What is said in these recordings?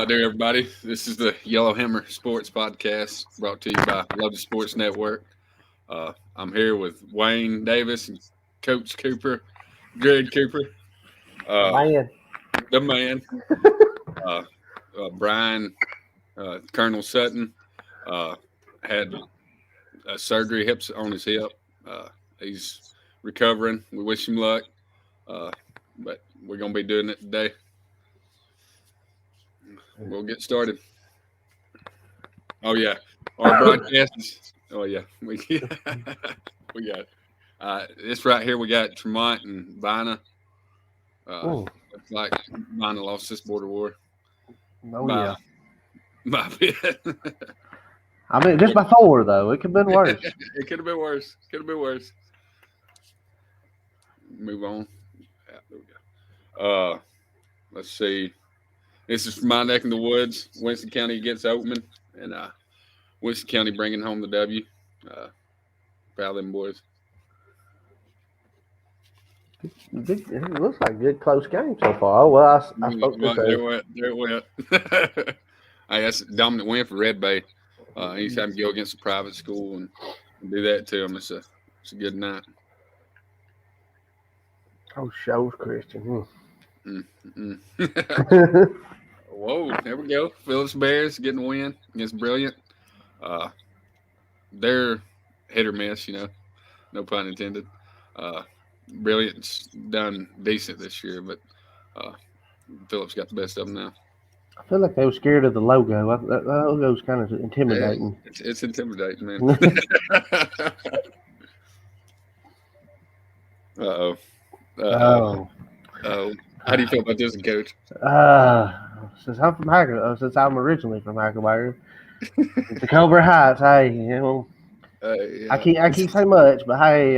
How do everybody? This is the Yellowhammer Sports Podcast brought to you by Love the Sports Network. I'm here with Wayne Davis and Coach Cooper, Greg Cooper, uh, Man, the man, uh, Brian, Colonel Sutton, uh, had a surgery hips on his hip. He's recovering. We wish him luck, uh, but we're going to be doing it today. We'll get started. Oh yeah, our broadcast is. Oh yeah, we got this right here. We got Tremont and Vina. mm, Looks like Vina lost this border war oh by yeah. by a bit. I mean, just by 4 though. It could have been worse. It could have been worse. Could have been worse. Move on. Yeah, there we go. Let's see. This is from my neck in the woods. Winston County against Oatman, and Winston County bringing home the W. Proud of them boys. It looks like a good close game so far. Oh well, I spoke to There it went. Hey, that's a dominant win for Red Bay. Anytime you go against a private school and do that to them, it's a good night. shows Christian. Whoa, there we go. Phillips Bears getting a win against Brilliant. They're hit or miss, no pun intended. Brilliant's done decent this year, but Phillips got the best of them now. I feel like they were scared of the logo. That logo's kind of intimidating. Yeah, it's intimidating, man. Uh-oh. Oh. How do you feel about this, Coach? Since I'm originally from Huckleberry, the Cobra Heights. Hey, yeah. I can't say much, but hey,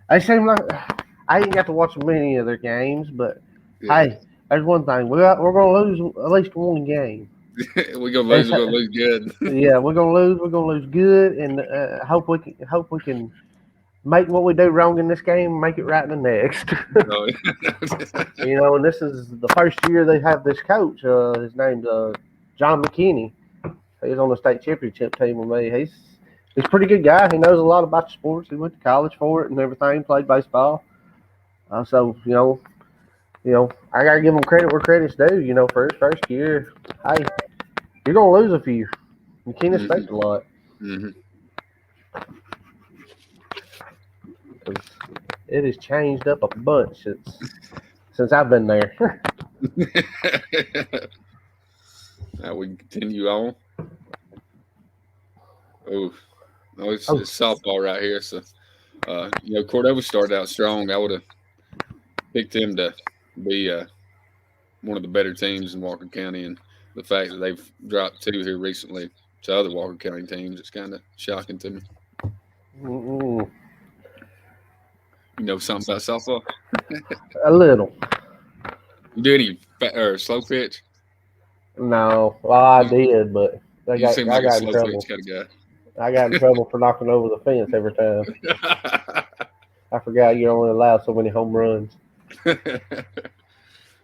they seem like I ain't got to watch many of their games, but hey, there's one thing we're gonna lose at least one game. We're gonna lose. We're gonna lose good. Yeah, we're gonna lose. We're gonna lose good, and hope we can make what we do wrong in this game, make it right in the next. And this is the first year they have this coach. His name's John McKinney. He's on the state championship team with me. He's a pretty good guy. He knows a lot about sports. He went to college for it and everything. Played baseball. So I gotta give him credit where credit's due. For his first year, hey, you're gonna lose a few. You can't expect a lot. Mm-hmm. It has changed up a bunch since I've been there. Now we can continue on. It's softball right here. So, Cordova started out strong. I would have picked him to be one of the better teams in Walker County, and the fact that they've dropped 2 here recently to other Walker County teams, it's kind of shocking to me. Mm-mm. You know something about softball? A little. You do any slow pitch? No, well, I did, but I got in trouble. I got in trouble for knocking over the fence every time. I forgot you're only allowed so many home runs.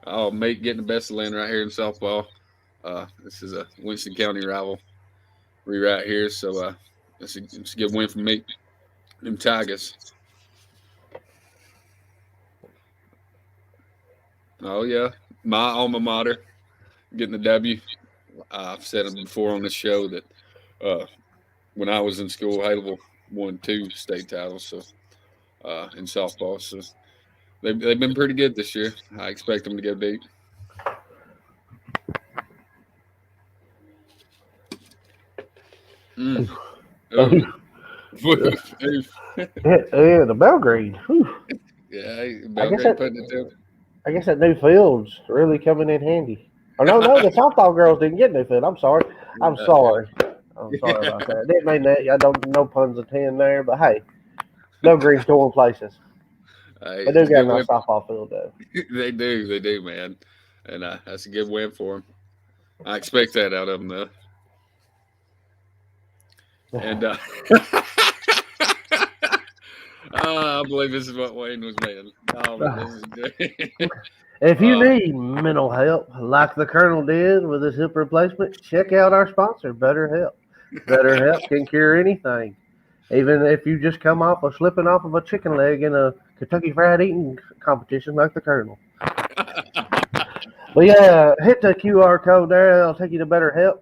Oh, mate, getting the best of land right here in softball. This is a Winston County rivalry right here, so it's a good win for me. Them Tigers. Oh, yeah. My alma mater getting the W. I've said it before on this show that when I was in school, Haleville won 2 state titles in softball. So they've been pretty good this year. I expect them to go deep. The Belgrade. Yeah, Belgrade putting it there. I guess that new field's really coming in handy. Oh, no, the softball girls didn't get new field. I'm sorry. I'm sorry about that. Didn't mean that. I don't no puns intended there, but hey, Belgrade's going places. Hey, they do got a nice softball field though. They do, man, and that's a good win for them. I expect that out of them though. And I believe this is what Wayne was made. Oh man, this is great. If you uh, need mental help, like the Colonel did with his hip replacement, check out our sponsor, BetterHelp. BetterHelp can cure anything, even if you just come off of slipping off of a chicken leg in a Kentucky Fried Eating competition like the Colonel. But yeah, hit the QR code there. It'll take you to BetterHelp.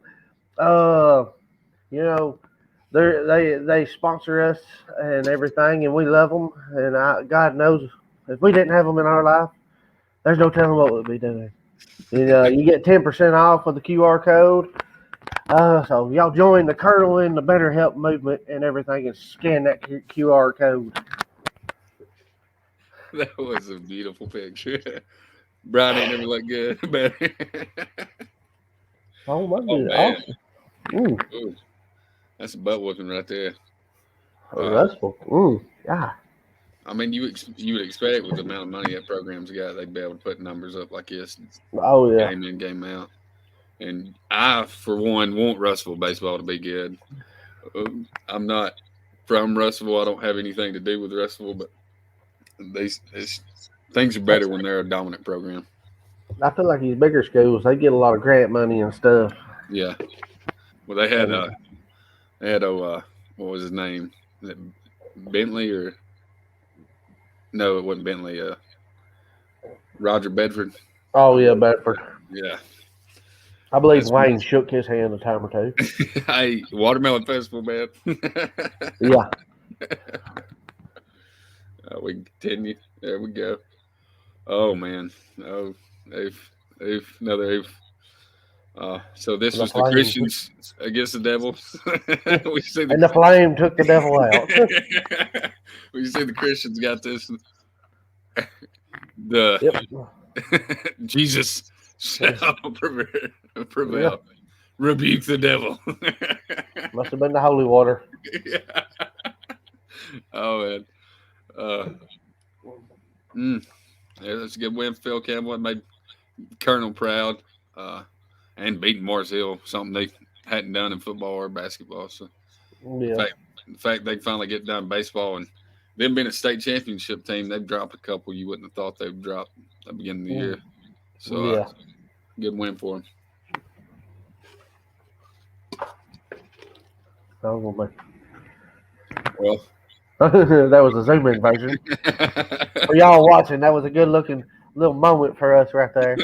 Uh, you know, they sponsor us and everything, and we love them. And God knows, if we didn't have them in our life, there's no telling what we'd be doing. You get 10% off with the QR code. So y'all join the Colonel in the BetterHelp movement and everything, and scan that QR code. that was a beautiful picture. Brian ain't never looked good. Better. Oh my Oh goodness, man, awesome. Mm, ooh, that's a butt whooping right there. Uh, restful. Yeah. I mean, you would expect with the amount of money that program's got, they'd be able to put numbers up like this, Oh yeah. game in, game out. And I, for one, want Russellville baseball to be good. I'm not from Russellville. I don't have anything to do with Russellville, but things are better when they're a dominant program. I feel like these bigger schools, they get a lot of grant money and stuff. Yeah. Well, And they had what was his name? Was it Bentley or no? It wasn't Bentley. Roger Bedford. oh Oh, yeah, Bedford. yeah. I believe That's Wayne shook his hand a time or two. hey, watermelon festival, man. Yeah. We can continue. There we go. Oh man. Oh, another Eve. So this The was the flame. Christians against the devil. we see the And the flame took the devil out. we see the Christians got this. The Yep. Jesus shall Yeah. prevail. Rebuke the devil. Must have been the holy water. yeah. Oh man. Uh, mm, yeah, that's a good win for Phil Campbell. It made Colonel proud. Uh, and beating Mars Hill, something they hadn't done in football or basketball. So Yeah. the fact they finally get done in baseball and them being a state championship team, they've dropped a couple you wouldn't have thought they'd drop at the beginning of the year. So Yeah. good win for them. Oh, Well, that was a zoom in version. For y'all watching, that was a good looking little moment for us right there.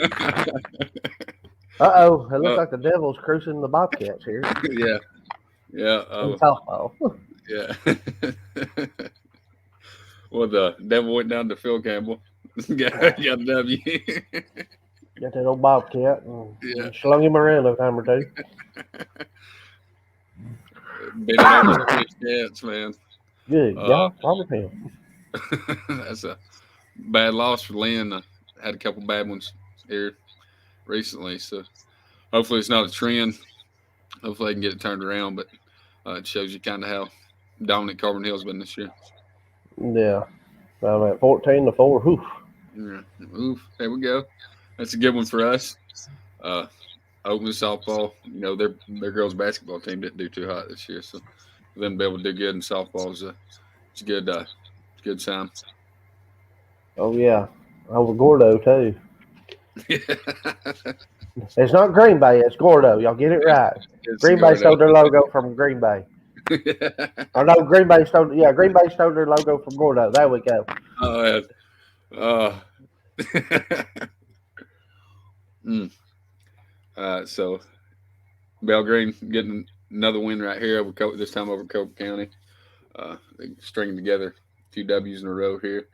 Uh-oh. It looks like the devil's cruising the Bobcats here yeah, yeah, in softball. yeah. Well, the devil went down to Phil Campbell. got a W. Got that old Bobcat yeah, and slung him around a time or two. bending over his chance, man. Good Uh, God, Robert Hill. that's a bad loss for Lynn. Had a couple bad ones here recently, so hopefully it's not a trend. Hopefully they can get it turned around, but it shows you kind of how dominant Carbon Hill's been this year. Yeah. I'm at 14-4. Whew. Yeah. Oof, there we go. That's a good one for us. Uh, Oakland softball, their girls basketball team didn't do too hot this year, so for them to be able to do good in softball it's a good sign. Oh, yeah. Over Gordo, too. it's, It's not Green Bay, it's Gordo. Y'all get it right. it's Green Bay Gordo. stole their logo from Green Bay. Or no, Green Bay stole their logo from Gordo. There we go. oh, uh, mm. So Belgreen getting another win right here this time over Cope County. They stringing together 2 W's in a row here.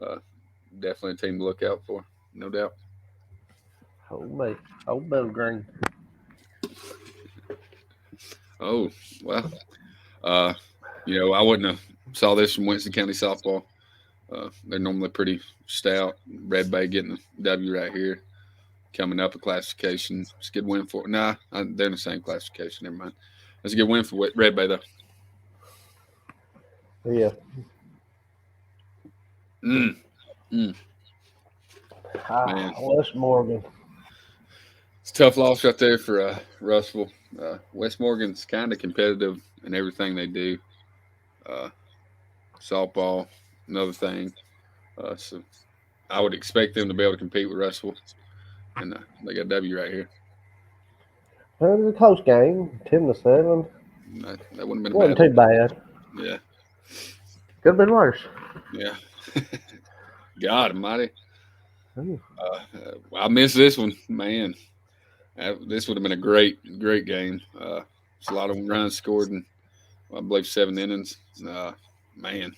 Uh, Definitely a team to look out for, no doubt. Oh, me. Oh, Bill Green. Oh well, uh, I wouldn't have saw this from Winston County softball. They're normally pretty stout. Red Bay getting the W right here, coming up a classification. It's a good win for. Nah, they're in the same classification. Never mind. That's a good win for Red Bay though. Yeah. Mm. Mm. Man. West Morgan. It's a tough loss right there for Russellville. West Morgan's kind of competitive in everything they do. Softball, another thing. So I would expect them to be able to compete with Russell, and they got a W right here. Well, it was a close game, 10-7. That wouldn't have been a Wasn't bad too one. bad. Yeah, Could have been worse. yeah. God Almighty, Ooh. I missed this one, man. This would have been a great game. It's a lot of runs scored in, I believe, 7 innings. Uh, Man,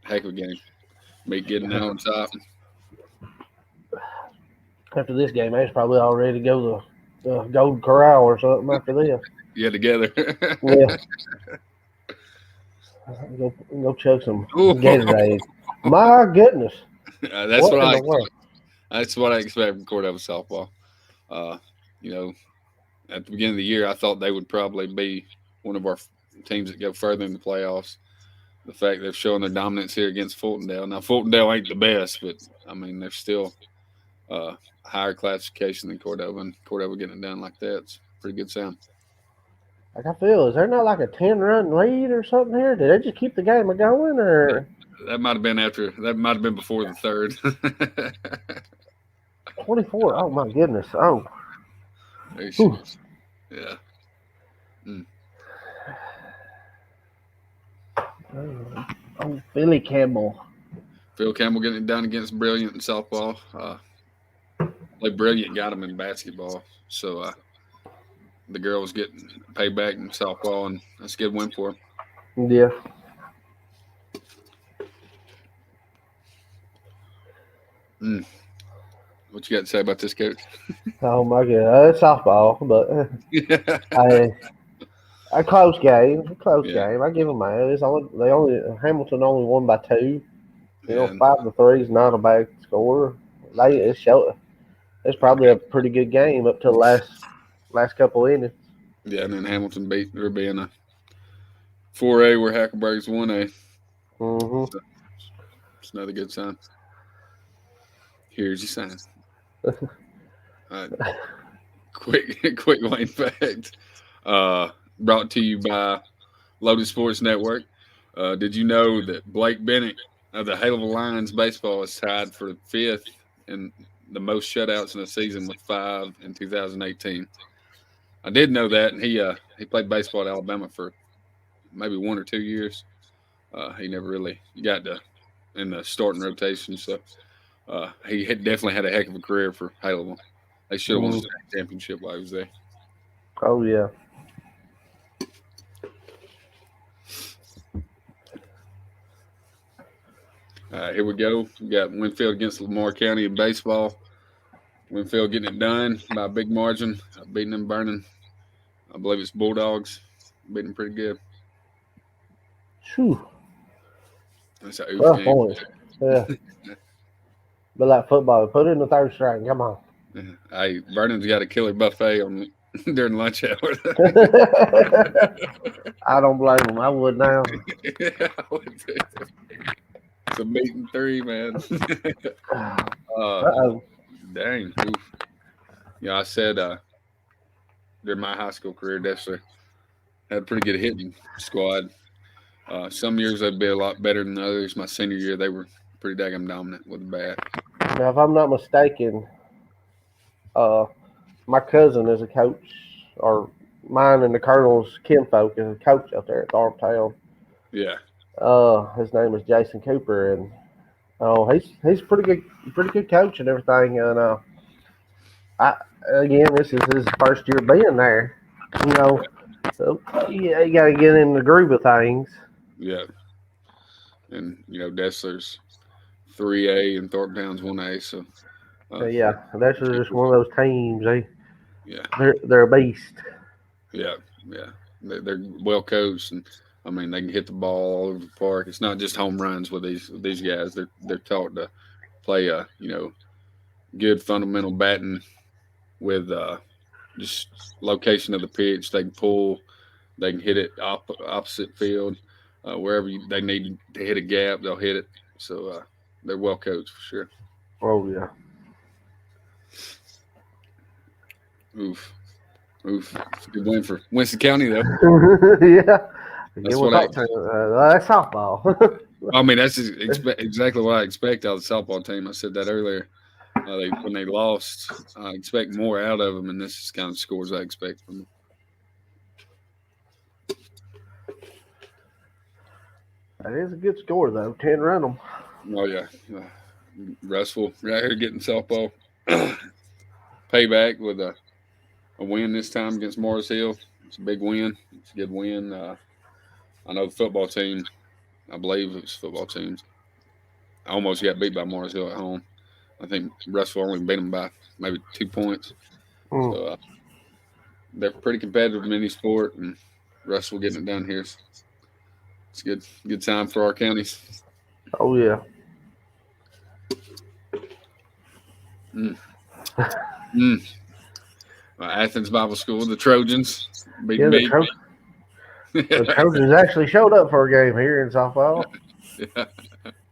heck of a game. Me getting out on top. After this game, they was probably all ready to go to the Golden Corral or something after this. Yeah, together. Yeah, go chug some Ooh. Gatorade. My goodness, That's what what in I the world? that's what I expect from Cordova softball. Uh, you know, at the beginning of the year, I thought they would probably be one of our teams that go further in the playoffs. The fact they've shown their dominance here against Fultondale. Now, Fultondale ain't the best, but I mean they're still higher classification than Cordova, and Cordova getting it done like that's pretty good sound. Like I feel, is there not like a 10-run lead or something here? Did they just keep the game going, That, or that might have been after. That might have been before the third. 24? Oh my goodness! Oh, There she whew. is. Yeah. Mm. Oh, Billy Campbell. Phil Campbell getting it done against Brilliant in softball. Like Brilliant got him in basketball, so the girls getting payback in softball, and that's a good win for them. Yeah. Mm. What you got to say about this, coach? Oh my god, it's softball, but I a close game. A close Yeah, game. I give them that. It's only they only Hamilton only won by 2. You know, yeah, 5-3 is not a bad score. It showed. It's probably a pretty good game up to the last couple innings. yeah. And then Hamilton beat there being a 4A where Hackleburg's 1A. Mm-hmm. So it's another good sign. Here's your sign. All right, quick Wayne fact. Brought to you by Loaded Sports Network. Did you know that Blake Bennett of the Haleville Lions baseball is tied for fifth in the most shutouts in a season with 5 in 2018? I did know that, and he played baseball at Alabama for maybe 1 or 2 years. He never really got to in the starting rotation, so he had definitely had a heck of a career for Haleville. They should have won the Mm. state championship while he was there. Oh yeah. Here we go. We got Winfield against Lamar County in baseball. Winfield getting it done by a big margin, beating them burning. I believe it's Bulldogs, beating them pretty good. Whew. That's an oof Rough game. points. Yeah. But like football, put it in the third string. Come on. Hey, Vernon's got a killer buffet on during lunch hour. I don't blame them. I would now. It's a meat and 3, man. uh, Uh-oh. Dang. Oof. Yeah, I said during my high school career, Dessler had a pretty good hitting squad. Some years they'd be a lot better than others. My senior year, they were pretty daggum dominant with the bat. Now, if I'm not mistaken, uh, my cousin is a coach, or mine and the Colonel's kinfolk is a coach out there at Darmtown. Yeah, His name is Jason Cooper, and he's pretty good coach and everything. And I again, this is his first year being there. You know, so yeah, you got to get in the groove of things. yeah. And, Dessler's 3A and Thornton's 1A. So, Yeah, that's just one of those teams. yeah, They're a beast. yeah, yeah. They're well coached, and I mean they can hit the ball all over the park. It's not just home runs with these guys. They're taught to play good fundamental batting with just location of the pitch. They can pull, they can hit it opposite field, wherever they need to hit a gap, they'll hit it. So they're well coached for sure. Oh yeah. Oof, oof. It's a good win for Winston County though. Yeah. Yeah, That's we'll what I. talk to that's softball. I mean, that's exactly what I expect out of the softball team. I said that earlier. When they lost, I expect more out of them, and this is kind of scores I expect from them. That is a good score though. 10 run them. Oh yeah, Russell right here getting softball payback with a win this time against Morris Hill. It's a big win. It's a good win. I know the football team. I believe it was football teams. I almost got beat by Morris Hill at home. I think Russell only beat them by maybe 2 points. Mm. So they're pretty competitive in any sport, and Russell getting it done here. It's good time for our counties. Oh yeah. Mm. Mm. Athens Bible School, the Trojans beating Yeah, me. the Trojans actually showed up for a game here in softball Yeah,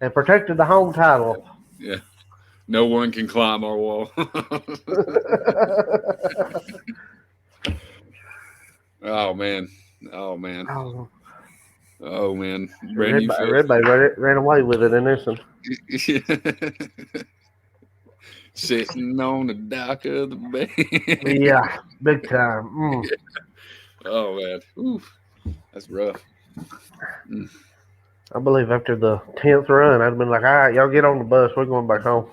and protected the home title. yeah. No one can climb our wall. Oh man. Oh man. Oh, Oh man. Brandon, you feel Redbay ran away with it in this one. sitting on the dock of the bay. Yeah, big time. Oh man. Oof. That's rough. Mm. I believe after the 10th run, I'd been like, all right, y'all get on the bus. We're going back home.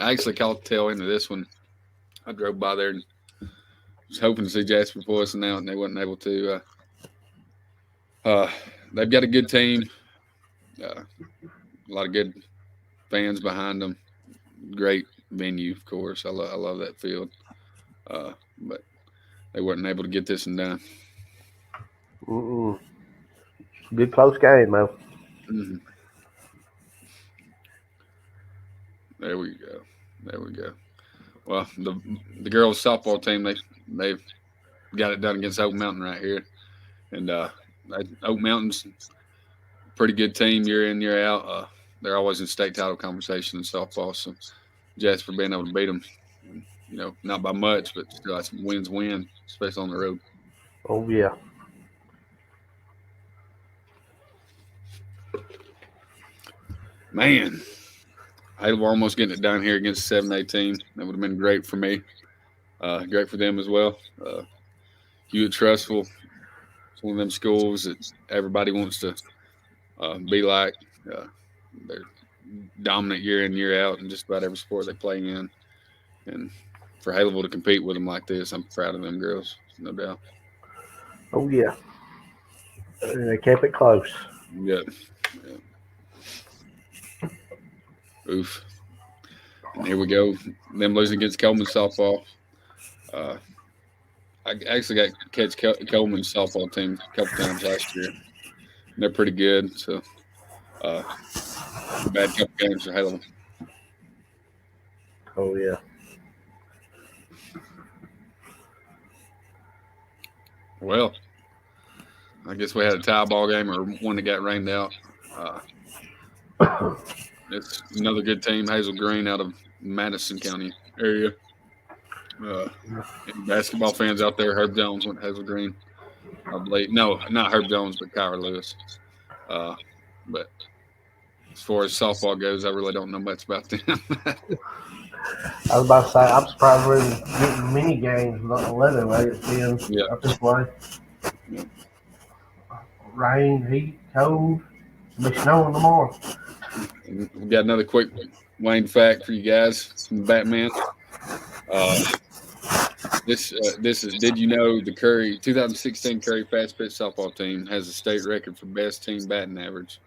I actually caught the tail end of this one. I drove by there and was hoping to see Jasper Boyce and out, and they wasn't able to. They've got a good team, a lot of good fans behind them. Great venue, of course. I love that field, but they weren't able to get this one done. Mm-mm. Good close game, though. Mm-hmm. There we go. There we go. Well, the girls softball team they've got it done against Oak Mountain right here, and Oak Mountain's a pretty good team year in year out. They're always in state title conversation in softball. So Jasper being able to beat them, not by much, but still that's win, especially on the road. Oh, yeah. Man, we're almost getting it done here against the 7A team. That would have been great for me. Great for them as well. Hewitt Trustful, it's one of them schools that everybody wants to be like. They're dominant year in, year out in just about every sport they play in. And for Haleville to compete with them like this, I'm proud of them girls, no doubt. Oh, yeah. And they kept it close. Yeah. Oof. And here we go. Them losing against Coleman softball. I actually got to catch Coleman's softball team a couple times last year. They're pretty good. So, bad couple games for Haleville. Oh, yeah. Well, I guess we had a tie ball game or one that got rained out. It's another good team, Hazel Green out of Madison County area. And basketball fans out there, Herb Jones went to Hazel Green. I believe. No, not Herb Jones, but Kyra Lewis. But as far as softball goes, I really don't know much about them. I was about to say, I'm surprised we're even getting mini games with 11 way it's been up this way. Yeah. Rain, heat, cold. It'll be snowing tomorrow. And we got another quick Wayne fact for you guys from Batman. This is. Did you know the Curry 2016 Curry Fast Pitch softball team has a state record for best team batting average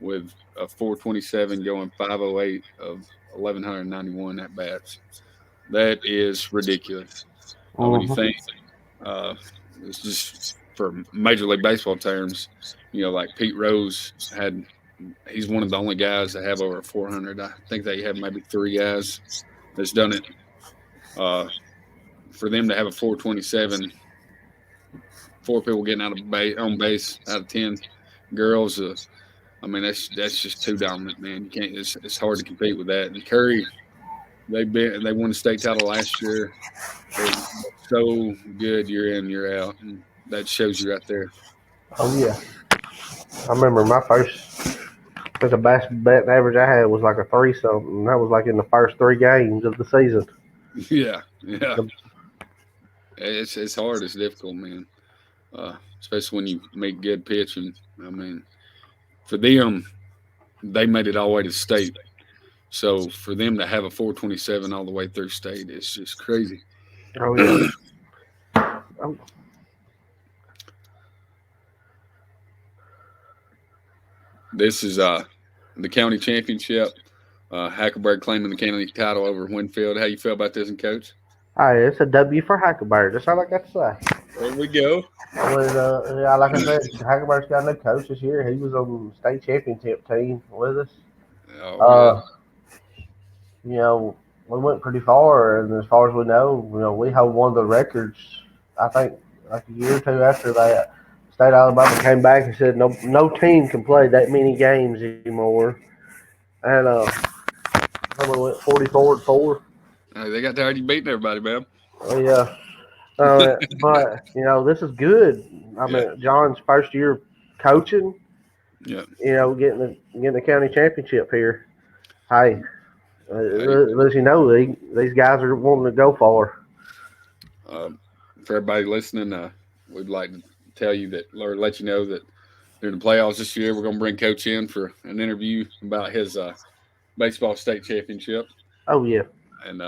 with a 427 going 508 of 1191 at bats. That is ridiculous. When you think it's just for Major League Baseball terms, like Pete Rose he's one of the only guys that have over 400. I think they have maybe 3 guys that's done it. For them to have a 427, 4 people getting out of on base out of 10 girls, I mean that's just too dominant, man. You can't. It's hard to compete with that. And Curry, they won the state title last year. They're so good year in, year out. And that shows you right there. Oh yeah, I remember my first. The best betting average I had was like a three something. And that was like in the first 3 games of the season. Yeah, yeah. It's hard. It's difficult, man. Especially when you make good pitching. I mean, for them, they made it all the way to state. So for them to have a 427 all the way through state is just crazy. Oh yeah. Oh, This is the county championship. Hackleburg claiming the county title over Winfield. How you feel about this, and coach? hey, it's a W for Hackleburg. That's all I got to say. There we go. Yeah, like I said, Hackleburg's got a new coach this year. He was on the state championship team with us. Oh, good. Uh, you know, we went pretty far, and as far as we know, we hold one of the records. I think like a year or two after that, State of Alabama came back and said no team can play that many games anymore, and so we went 44-4. They got tired of you beating everybody, man. Oh yeah, but this is good. I Yeah, mean, John's first year coaching. yeah. Getting the county championship here. Hey, Hey, as you know, these guys are wanting to go far. for everybody listening, we'd like to tell you that, or let you know that during the playoffs this year, we're going to bring Coach in for an interview about his baseball state championship, Oh yeah, and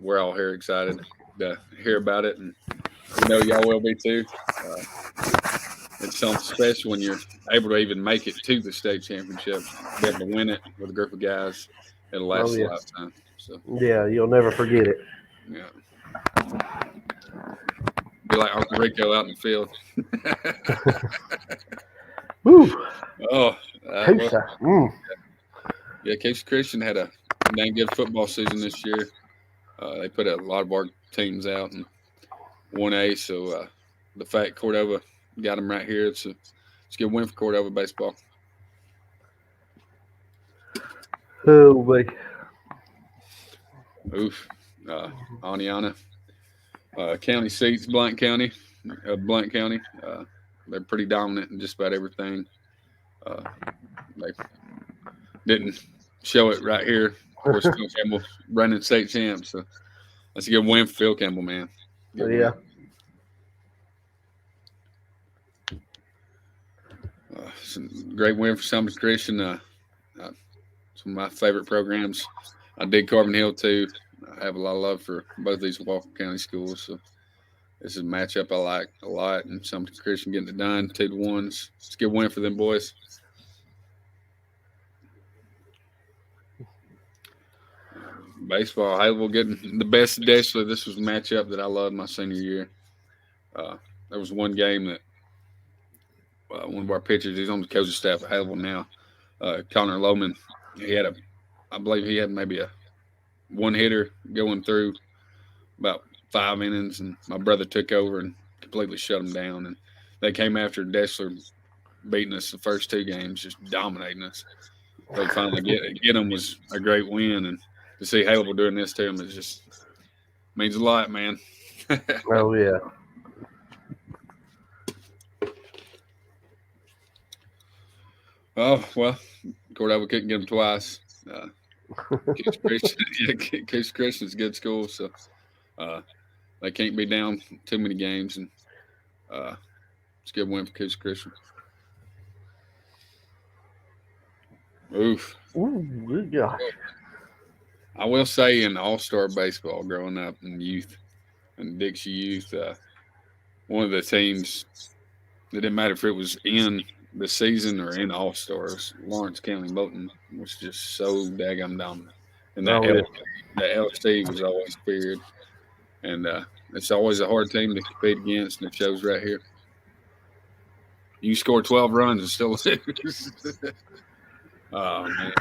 we're all here excited to hear about it, and we know y'all will be too. Uh, it's something special when you're able to even make it to the state championship, be able to win it with a group of guys. It'll oh last a yeah, lifetime. So yeah. You'll never forget it. yeah, be like Uncle Rico out in the field. Woo, Oh, well, Tusa. yeah. Case Christian had a dang good football season this year. They put a lot of our teams out in 1A. So the fact Cordova got them right here, it's a good win for Cordova baseball. Oh boy. Oof. Aniana. County seats, Blunt County. They're pretty dominant in just about everything. Uh, they didn't show it right here. Of course, Phil Campbell running state champ, so that's a good win for Phil Campbell, man. Good win. Yeah. It's a great win for Summit Christian. Some of my favorite programs. I dig Carbon Hill too. I have a lot of love for both these Walker County schools. So this is a matchup I like a lot, and Summit Christian getting it done 2-1. It's a good win for them boys. Baseball, Haleville getting the best of Deshler. This was a matchup that I loved my senior year. Uh, there was one game that one of our pitchers, he's on the coaching staff at Haleville now, Connor Lohman, I believe he had maybe a one hitter going through about 5 innings, and my brother took over and completely shut them down. And they came after Deshler beating us the first 2 games, just dominating us. They finally get them was a great win, and to see Haleville doing this to them is just means a lot, man. Oh yeah. Oh well, Cordova couldn't get them twice. Case Christian, yeah, Case Christian's a good school, so uh, they can't be down too many games, and uh, it's a good win for Case Christian. Oof. Ooh, good gosh. I will say in All-Star baseball, growing up in youth and Dixie youth, one of the teams it didn't matter if it was in the season or in All Stars. Lawrence County Moulton was just so daggum dominant, and Oh yeah. that LC was always feared, and it's always a hard team to compete against, and it shows right here. You score 12 runs and still lose. Oh man,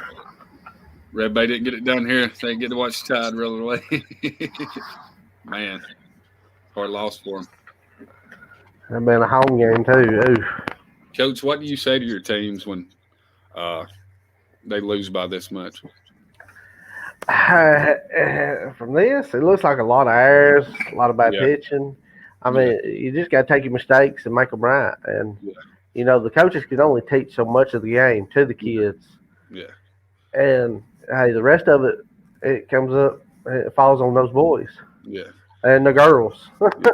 Red Bay didn't get it done here. They didn't get to watch the Tide roll away. Man, hard loss for them. That been a home game too. Ooh. Coach, what do you say to your teams when they lose by this much? From this, it looks like a lot of errors, a lot of bad Yeah, pitching. I mean, you just got to take your mistakes and make them right. And yeah, the coaches can only teach so much of the game to the yeah, kids, yeah, and hey, the rest of it comes up, it falls on those boys yeah, and the girls, yeah.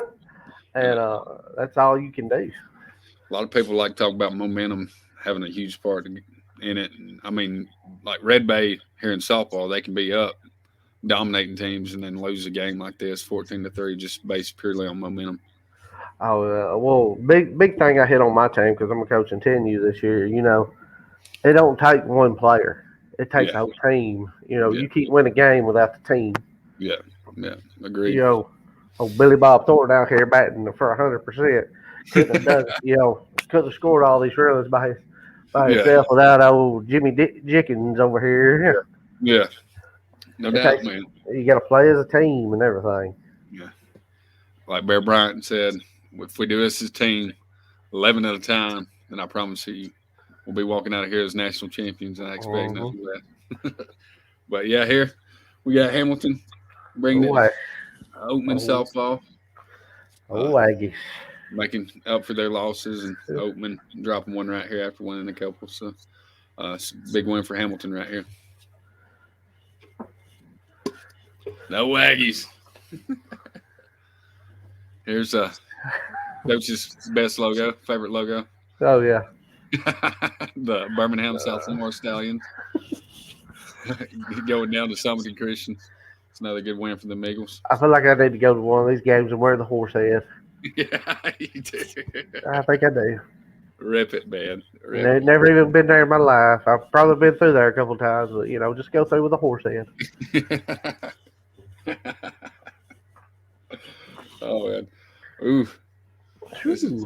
And and that's all you can do. a lot of people like to talk about momentum having a huge part in it. And, I mean, like Red Bay here in softball, they can be up dominating teams and then lose a game like this, 14-3, just based purely on momentum. Oh well, big thing I hit on my team because I'm a coach in 10U this year. It don't take one player; it takes Yeah, a whole team. yeah, You can't win a game without the team. yeah, yeah. You Agreed. know, Billy Bob Thornton out here batting for 100% couldn't have done. Couldn't have scored all these runs by Yeah, himself without old Jimmy Jickens over here. yeah. No It doubt, takes man. you got to play as a team and everything. Yeah. Like Bear Bryant said, if we do this as a team, 11 at a time, then I promise you, we'll be walking out of here as national champions, and I expect Mm-hmm. nothing less. But yeah, here we got Hamilton bringing Oh, it, I, Oatman oh, softball, uh, oh, Aggies. making up for their losses, and Oatman dropping one right here after winning a couple. So it's a big win for Hamilton right here. No Aggies. Here's coach's best logo, favorite logo. Oh yeah. The Birmingham Sophomore Stallions going down to Summit Christian. It's another good win for the Eagles. I feel like I need to go to one of these games and wear the horse head. Yeah, you do. I think I do. Rip it, man. Rip Never even been there in my life. I've probably been through there a couple of times, but just go through with a horse head. it. Oh man. Ooh. This is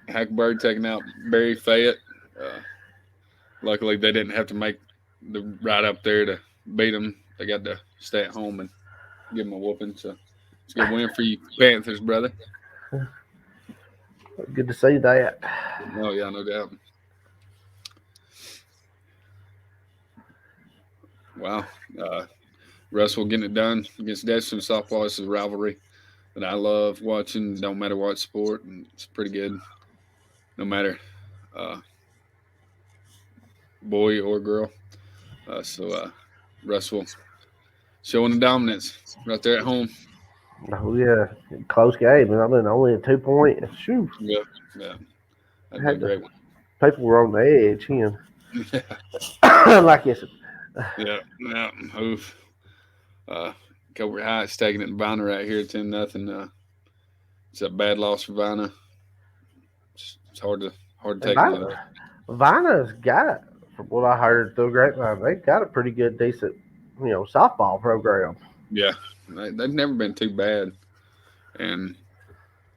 Hackberg taking out Barry Fayette. Uh, Luckily, they didn't have to make the ride up there to beat them. They got to stay at home and give them a whooping. So it's a good win for you, Panthers, brother. Good to see that. No, yeah, no doubt. Wow. Russell getting it done against Destin softball. This is a rivalry that I love watching. Don't matter what sport, and it's pretty good. No matter uh, boy or girl. Russell showing the dominance right there at home. Oh yeah, close game, and I mean only a 2 point. Shoo, Yeah, yeah, that'd be a had the great one. people were on the edge. Yeah, Like it's yeah, yeah. Oof. Cobra Heights taking it in Vina right here, 10-0. It's a bad loss for Vina. It's hard to take another. Vina's got, from what I heard through the grapevine, they got a pretty good, decent, softball program. Yeah, they've never been too bad, and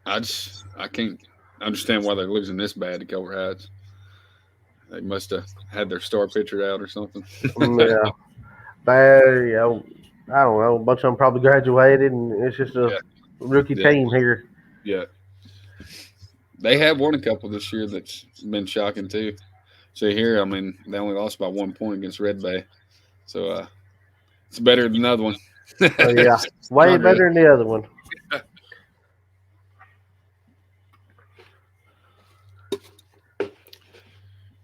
I can't understand why they're losing this bad to Cobra Heights. They must have had their star pitcher out or something. Yeah, they, I don't know, a bunch of them probably graduated, and it's just a Yeah, rookie yeah, team here. yeah. They have won a couple this year that's been shocking too. See here, I mean, they only lost by 1 point against Red Bay, so it's better than another one. So yeah, It's way unreal. better than the other one.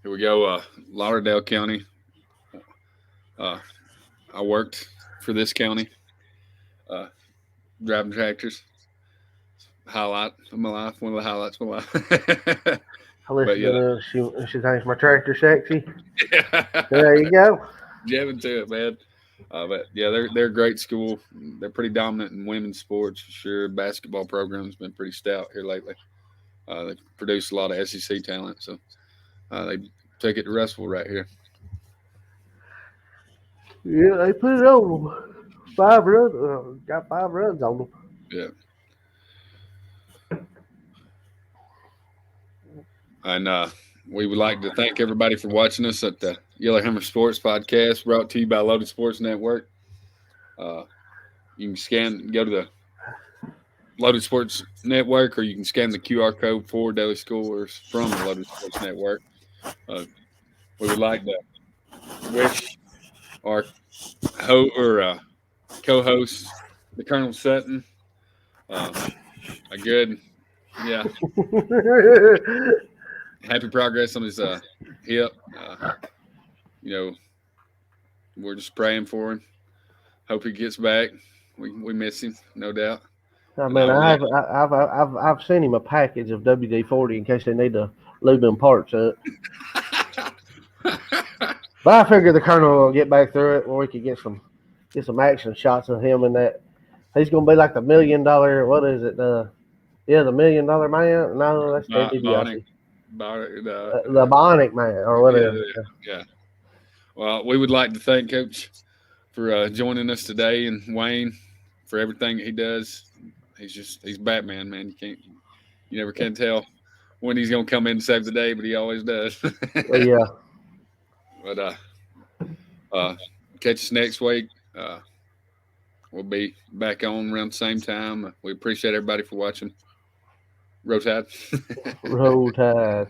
Here we go. Lauderdale County. Uh, I worked for this county, uh, driving tractors. Highlight of my life, one of the highlights of my life. I But listened yeah, to she thinks my tractor sexy. yeah. There you go. Jamming to it, man. But yeah, they're a great school. They're pretty dominant in women's sports for sure. Basketball program's been pretty stout here lately. They produce a lot of SEC talent, so they take it to Russell right here. Yeah, they put it on them. 5 runs, got 5 runs on them. Yeah, and we would like to thank everybody for watching us at the Yellowhammer Sports Podcast, brought to you by Loaded Sports Network. Uh, you can go to the Loaded Sports Network, or you can scan the QR code for Daily Scores from the Loaded Sports Network. Uh, we would like to wish our co-host, the Colonel Sutton, a good Yeah. Happy progress on his hip. You know, we're just praying for him. Hope he gets back. We miss him, no doubt. I And mean, I would like. I've sent him a package of WD-40 in case they need to lube them parts up. But I figure the Colonel will get back through it, where we could get some action shots of him and that. He's gonna be like the $1 million. What is it? Yeah, the $1 million man. No, that's Ted Bionic, DiBiase. The uh, Bionic Man or yeah, whatever. yeah. Well, we would like to thank Coach for joining us today, and Wayne for everything he does. He's Batman, man. You never can tell when he's gonna come in and save the day, but he always does. Well, yeah. But uh, catch us next week. We'll be back on around the same time. We appreciate everybody for watching. Row Tide. Roll Tide.